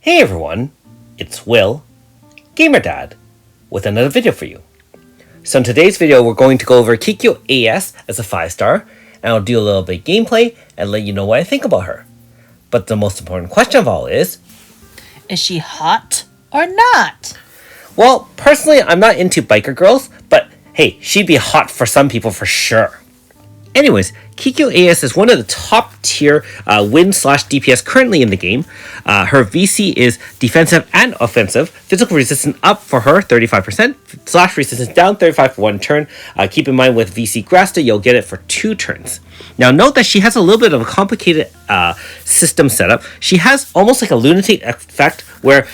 Hey everyone, it's Will, Gamer Dad, with another video for you. So in today's video, we're going to go over Kikyo AS as a 5-star, and I'll do a little bit of gameplay and let you know what I think about her. But the most important question of all is she hot or not? Well, personally, I'm not into biker girls, but hey, she'd be hot for some people for sure. Anyways, Kikyo AS is one of the top tier win/DPS currently in the game. Her VC is defensive and offensive. Physical resistance up for her 35%, slash resistance down 35 for 1 turn. Keep in mind with VC Grasta, you'll get it for 2 turns. Now note that she has a little bit of a complicated system setup. She has almost like a lunatic effect where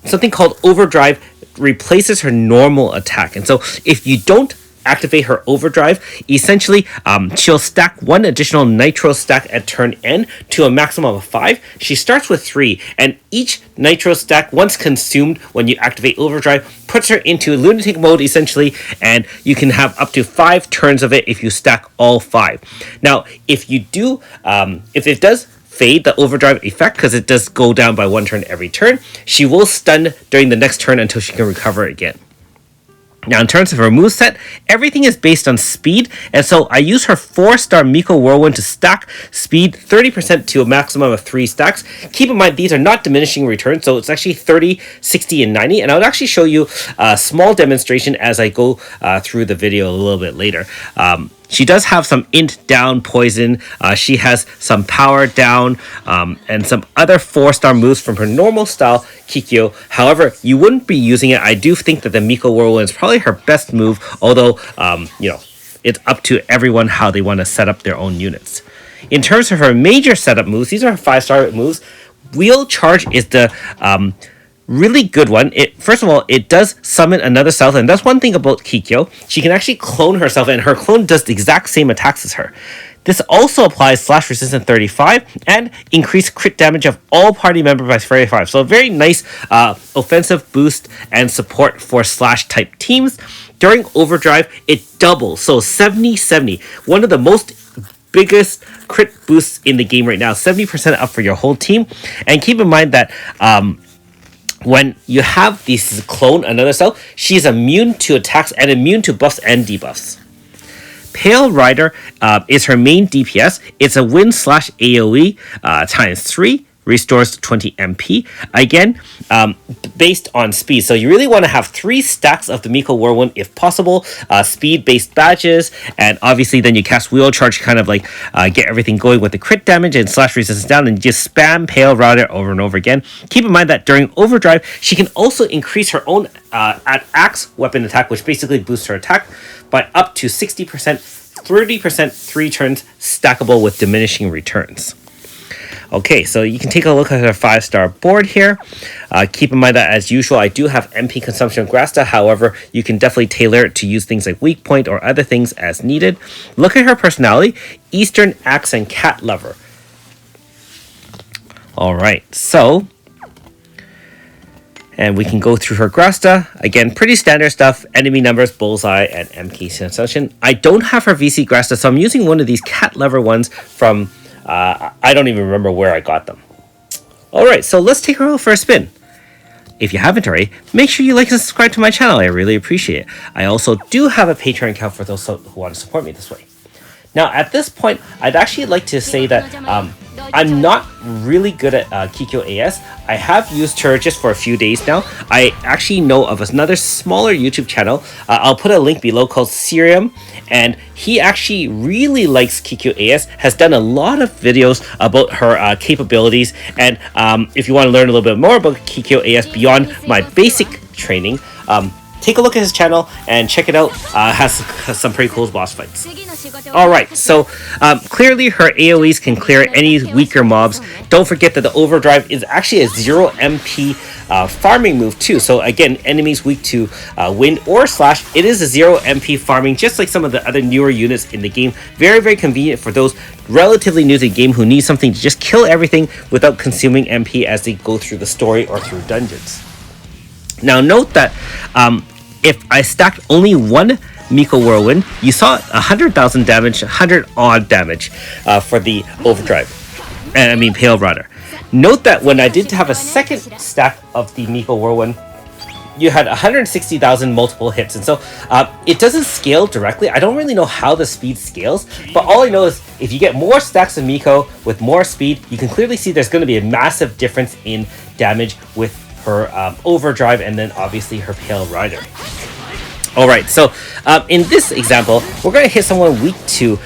something called overdrive replaces her normal attack. And so if you don't activate her overdrive, essentially she'll stack 1 additional nitro stack at turn end to a maximum of 5. She starts with 3, and each nitro stack, once consumed when you activate overdrive, puts her into lunatic mode essentially, and you can have up to 5 turns of it if you stack all 5. Now if you do if it does fade the overdrive effect, because it does go down by 1 turn every turn, she will stun during the next turn until she can recover again. Now, in terms of her moveset, everything is based on speed, and so I use her 4-star Miko Whirlwind to stack speed 30% to a maximum of 3 stacks. Keep in mind, these are not diminishing returns, so it's actually 30, 60, and 90, and I would actually show you a small demonstration as I go through the video a little bit later. She does have some int down poison, she has some power down, and some other 4-star moves from her normal style Kikyo. However, you wouldn't be using it. I do think that the Miko Whirlwind is probably her best move, although, it's up to everyone how they want to set up their own units. In terms of her major setup moves, these are her 5-star moves. Wheel Charge is the really good one. First of all, it does summon another self, and that's one thing about Kikyo. She can actually clone herself, and her clone does the exact same attacks as her. This also applies slash resistance 35 and increased crit damage of all party members by 35. So a very nice offensive boost and support for slash type teams. During overdrive, it doubles, so 70-70. One of the most biggest crit boosts in the game right now, 70% up for your whole team. And keep in mind that when you have this clone, another self, she's immune to attacks and immune to buffs and debuffs. Pale Rider is her main DPS. It's a win/AoE times 3. Restores 20 MP. Again, based on speed. So you really want to have 3 stacks of the Miko Whirlwind if possible. Speed-based badges. And obviously then you cast Wheel Charge, kind of like get everything going with the crit damage and slash resistance down, and just spam Pale Rider over and over again. Keep in mind that during overdrive, she can also increase her own axe weapon attack, which basically boosts her attack by up to 60%, 30%, 3 turns, stackable with diminishing returns. Okay, so you can take a look at her 5-star board here. Keep in mind that, as usual, I do have MP consumption of Grasta. However, you can definitely tailor it to use things like weak point or other things as needed. Look at her personality: Eastern, Axe, and Cat Lover. Alright, so and we can go through her Grasta. Again, pretty standard stuff. Enemy numbers, bullseye, and MP consumption. I don't have her VC Grasta, so I'm using one of these Cat Lover ones from I don't even remember where I got them. Alright, so let's take her out for a spin. If you haven't already, make sure you like and subscribe to my channel. I really appreciate it. I also do have a Patreon account for those who want to support me this way. Now, at this point, I'd actually like to say that I'm not really good at Kikyo AS. I have used her just for a few days now. I actually know of another smaller YouTube channel. I'll put a link below, called Serum, and he actually really likes Kikyo AS, has done a lot of videos about her capabilities, and if you want to learn a little bit more about Kikyo AS beyond my basic training, take a look at his channel and check it out. Has some pretty cool boss fights. Alright, so clearly her AoEs can clear any weaker mobs. Don't forget that the overdrive is actually a 0 MP farming move too. So again, enemies weak to wind or slash, it is a 0 MP farming, just like some of the other newer units in the game. Very, very convenient for those relatively new to the game who need something to just kill everything without consuming MP as they go through the story or through dungeons. Now note that if I stacked only 1 Miko Whirlwind, you saw 100,000 damage, 100 odd damage for the overdrive. And I mean Pale Rider. Note that when I did have a second stack of the Miko Whirlwind, you had 160,000 multiple hits, and so it doesn't scale directly. I don't really know how the speed scales, but all I know is if you get more stacks of Miko with more speed, you can clearly see there's going to be a massive difference in damage with her overdrive and then obviously her Pale Rider. Alright, so in this example, we're going to hit someone weak to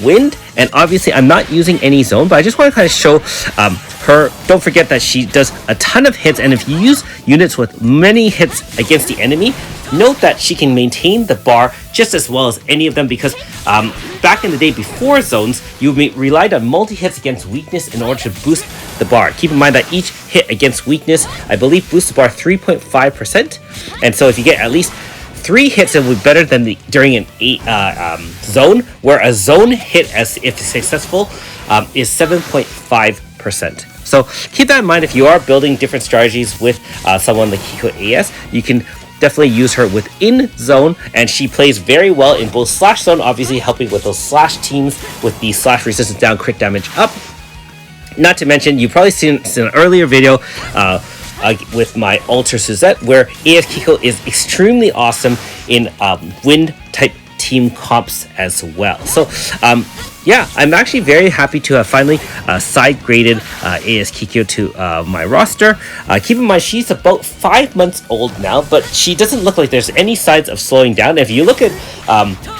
wind, and obviously I'm not using any zone, but I just want to kind of show her. Don't forget that she does a ton of hits, and if you use units with many hits against the enemy, note that she can maintain the bar just as well as any of them, because back in the day before zones, you relied on multi-hits against weakness in order to boost the bar. Keep in mind that each hit against weakness, I believe, boosts the bar 3.5%, and so if you get at least 3 hits, it will be better than during an zone, where a zone hit, as if successful, is 7.5%. So keep that in mind if you are building different strategies with someone like Kikyo AS. You can definitely use her within zone, and she plays very well in both slash zone, obviously helping with those slash teams with the slash resistance down, crit damage up. Not to mention, you've probably seen an earlier video with my Alter Suzette, where AS Kikyo is extremely awesome in wind type team comps as well. So yeah, I'm actually very happy to have finally side graded AS Kikyo to my roster. Keep in mind, she's about 5 months old now, but she doesn't look like there's any signs of slowing down. If you look at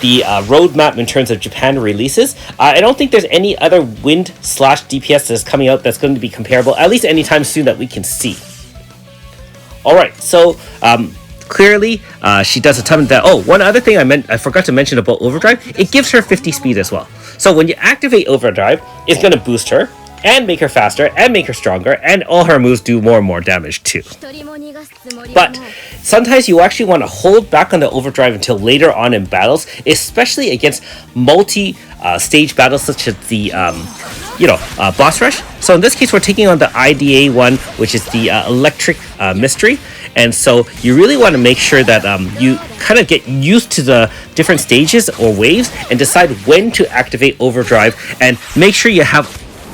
the roadmap in terms of Japan releases, I don't think there's any other wind slash DPS that's coming out that's going to be comparable, at least anytime soon, that we can see. Alright, so clearly she does a ton of that. Oh, one other thing I forgot to mention about Overdrive, it gives her 50 speed as well. So when you activate Overdrive, it's going to boost her and make her faster and make her stronger, and all her moves do more and more damage too. But sometimes you actually want to hold back on the Overdrive until later on in battles, especially against multi-stage battles such as the boss rush. So in this case, we're taking on the IDA one, which is the electric mystery, and so you really want to make sure that you kind of get used to the different stages or waves and decide when to activate Overdrive, and make sure you have,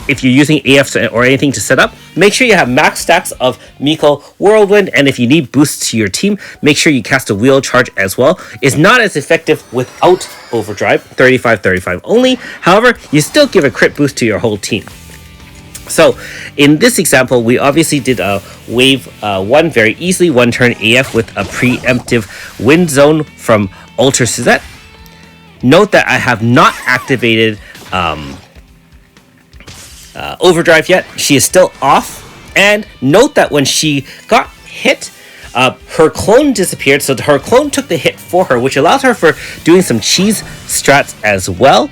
if you're using AFs or anything to set up, make sure you have max stacks of Miko Whirlwind, and if you need boosts to your team, make sure you cast a wheel charge as well. It's not as effective without Overdrive, 35-35 only. However, you still give a crit boost to your whole team. So in this example, we obviously did a wave 1 very easily, 1 turn AF with a preemptive wind zone from Alter Suzette. Note that I have not activated Overdrive yet. She is still off, and note that when she got hit, her clone disappeared, so her clone took the hit for her, which allows her for doing some cheese strats as well.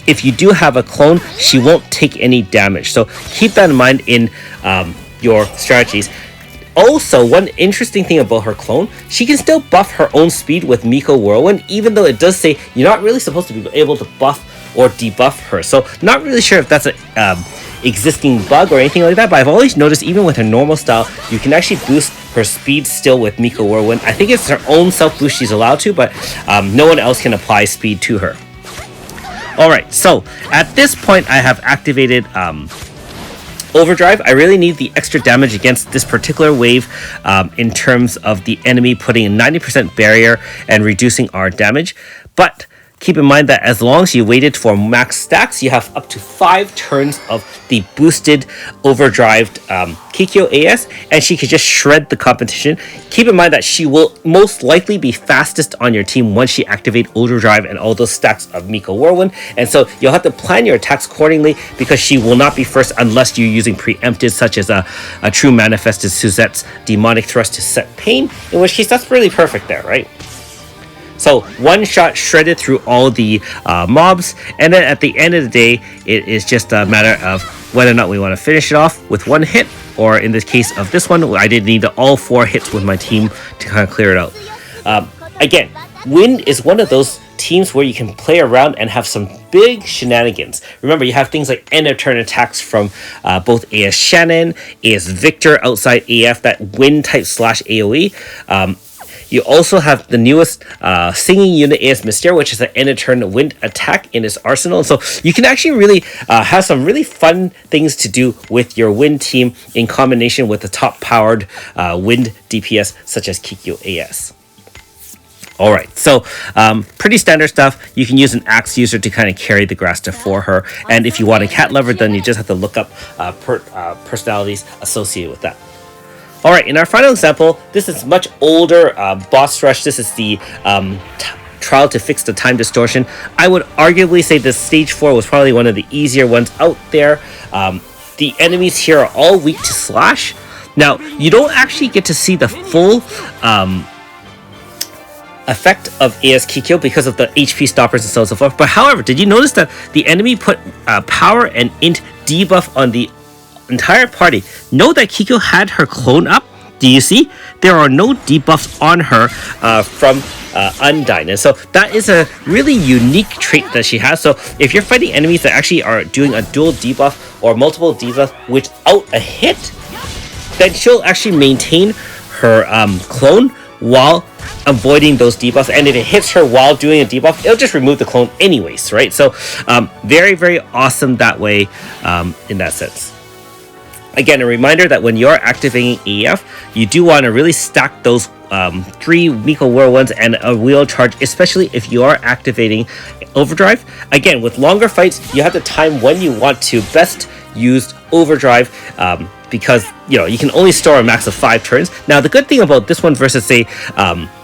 If you do have a clone, she won't take any damage, so keep that in mind in your strategies. Also, one interesting thing about her clone, she can still buff her own speed with Miko Whirlwind, even though it does say you're not really supposed to be able to buff or debuff her. So not really sure if that's a existing bug or anything like that, but I've always noticed even with her normal style, you can actually boost her speed still with Miko Whirlwind. I think it's her own self boost she's allowed to, but no one else can apply speed to her. Alright, so at this point I have activated Overdrive. I really need the extra damage against this particular wave in terms of the enemy putting a 90% barrier and reducing our damage, but keep in mind that as long as you waited for max stacks, you have up to 5 turns of the boosted overdrived Kikyo AS, and she could just shred the competition. Keep in mind that she will most likely be fastest on your team once she activates overdrive and all those stacks of Miko Whirlwind, and so you'll have to plan your attacks accordingly, because she will not be first unless you're using preempted, such as a true manifested Suzette's demonic thrust to set pain, in which case that's really perfect there, right? So one shot shredded through all the mobs, and then at the end of the day, it is just a matter of whether or not we want to finish it off with 1 hit, or in the case of this one, I did need all 4 hits with my team to kind of clear it out. Again, Wind is one of those teams where you can play around and have some big shenanigans. Remember, you have things like end of turn attacks from both AS Shannon, AS Victor outside AF, that Wind type slash AoE. You also have the newest singing unit AS Mysteria, which is an end of turn wind attack in its arsenal. So you can actually really have some really fun things to do with your wind team in combination with the top powered wind DPS such as Kikyo AS. All right, so pretty standard stuff. You can use an axe user to kind of carry the Grasta for her. And if you want a cat lover, then you just have to look up personalities associated with that. All right, in our final example, this is much older boss rush. This is the trial to fix the time distortion. I would arguably say this stage 4 was probably one of the easier ones out there. The enemies here are all weak to slash. Now, you don't actually get to see the full effect of AS Kikyo because of the HP stoppers and so on and so forth. But however, did you notice that the enemy put power and int debuff on the entire party? Note that Kikyo had her clone up. Do you see? There are no debuffs on her from Undyne. And so that is a really unique trait that she has. So if you're fighting enemies that actually are doing a dual debuff or multiple debuffs without a hit, then she'll actually maintain her clone while avoiding those debuffs. And if it hits her while doing a debuff, it'll just remove the clone anyways, right? So very, very awesome that way in that sense. Again, a reminder that when you're activating AF, you do want to really stack those 3 Miko Whirlwinds and a wheel charge, especially if you are activating Overdrive. Again, with longer fights, you have the time when you want to best use Overdrive because, you know, you can only store a max of 5 turns. Now, the good thing about this one versus, say,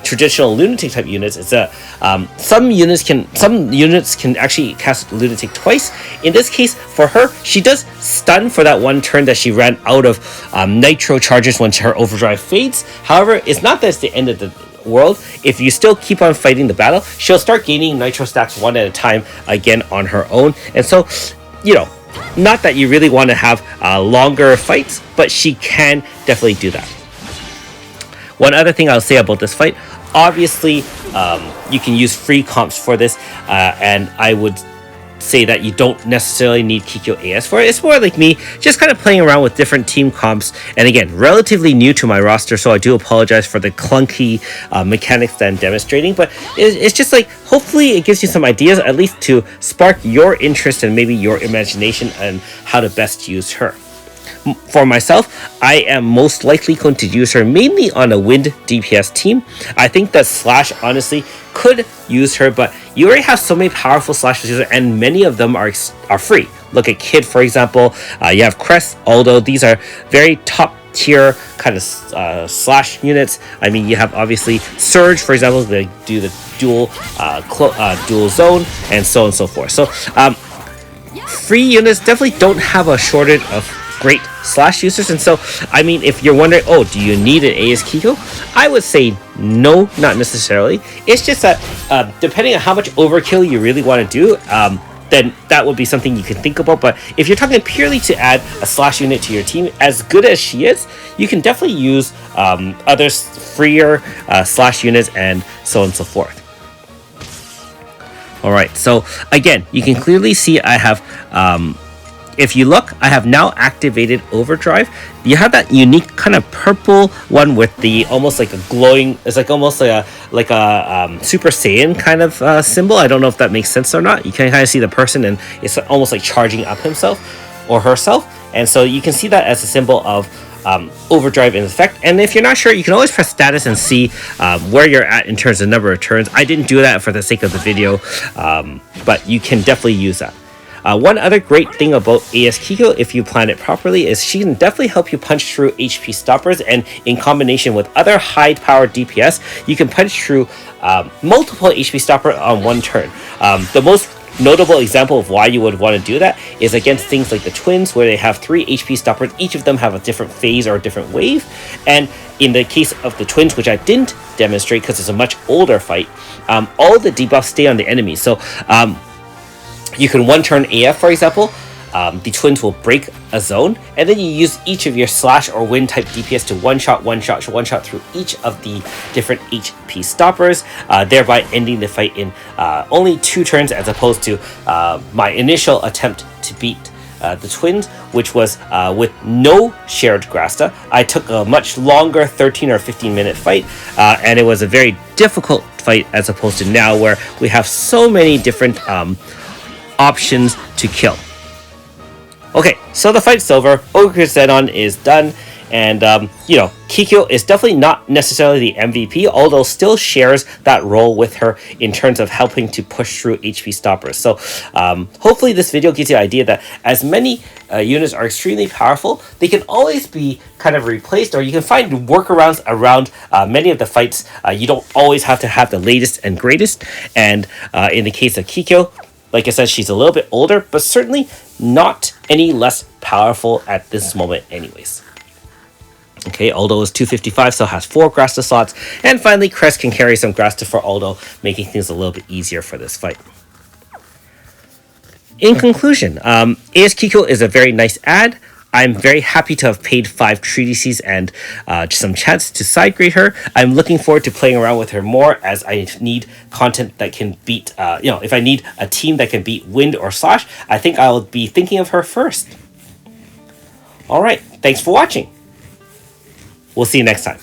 traditional Lunatic type units is that some units can actually cast Lunatic twice. In this case, for her, she does stun for that one turn that she ran out of Nitro charges when her Overdrive fades. However, it's not that it's the end of the world. If you still keep on fighting the battle, she'll start gaining Nitro stacks one at a time again on her own. And so, you know, not that you really want to have longer fights, but she can definitely do that. One other thing I'll say about this fight, obviously, you can use free comps for this, and I would say that you don't necessarily need Kikyo AS for it. It's more like me just kind of playing around with different team comps, and again, relatively new to my roster, so I do apologize for the clunky mechanics that I'm demonstrating, but it's just like, hopefully it gives you some ideas, at least to spark your interest and maybe your imagination and how to best use her. For myself, I am most likely going to use her mainly on a wind DPS team. I think that Slash honestly could use her, but you already have so many powerful Slash users, and many of them are free. Look at Kid, for example. You have Crest, although these are very top tier kind of Slash units. I mean, you have obviously Surge, for example, they do the dual zone and so on and so forth. So free units definitely don't have a shortage of great Slash users. And so, I mean, if you're wondering, oh, do you need an AS Kikyo? I would say no, not necessarily. It's just that depending on how much overkill you really want to do, then that would be something you can think about. But if you're talking purely to add a Slash unit to your team, as good as she is, you can definitely use other freer Slash units and so on and so forth. All right, so again, you can clearly see I have if you look, I have now activated Overdrive. You have that unique kind of purple one with the almost like a glowing, it's like almost like a Super Saiyan kind of symbol. I don't know if that makes sense or not. You can kind of see the person and it's almost like charging up himself or herself. And so you can see that as a symbol of Overdrive in effect. And if you're not sure, you can always press status and see where you're at in terms of number of turns. I didn't do that for the sake of the video, but you can definitely use that. One other great thing about AS Kikyo, if you plan it properly, is she can definitely help you punch through HP stoppers, and in combination with other high-powered DPS, you can punch through multiple HP stopper on one turn. The most notable example of why you would want to do that is against things like the twins, where they have 3 HP stoppers. Each of them have a different phase or a different wave. And in the case of the twins, which I didn't demonstrate because it's a much older fight, all the debuffs stay on the enemy. So you can one turn AF, for example. The twins will break a zone, and then you use each of your Slash or Wind type DPS to one shot through each of the different HP stoppers, thereby ending the fight in only 2 turns, as opposed to my initial attempt to beat the twins, which was with no shared Grasta. I took a much longer 13 or 15-minute fight, and it was a very difficult fight as opposed to now where we have so many different options to kill. Okay, so the fight's over. Ogre Zenon is done. And, Kikyo is definitely not necessarily the MVP, although still shares that role with her in terms of helping to push through HP stoppers. So, hopefully this video gives you an idea that as many units are extremely powerful, they can always be kind of replaced, or you can find workarounds around many of the fights. You don't always have to have the latest and greatest. And in the case of Kikyo, like I said, she's a little bit older, but certainly not any less powerful at this moment anyways. Okay, Aldo is 255, so has 4 Grasta slots. And finally, Crest can carry some Grasta for Aldo, making things a little bit easier for this fight. In conclusion, AS Kikyo is a very nice add. I'm very happy to have paid 5 treatises and some chance to side grade her. I'm looking forward to playing around with her more as I need content that can beat, if I need a team that can beat Wind or Slash, I think I'll be thinking of her first. Alright, thanks for watching. We'll see you next time.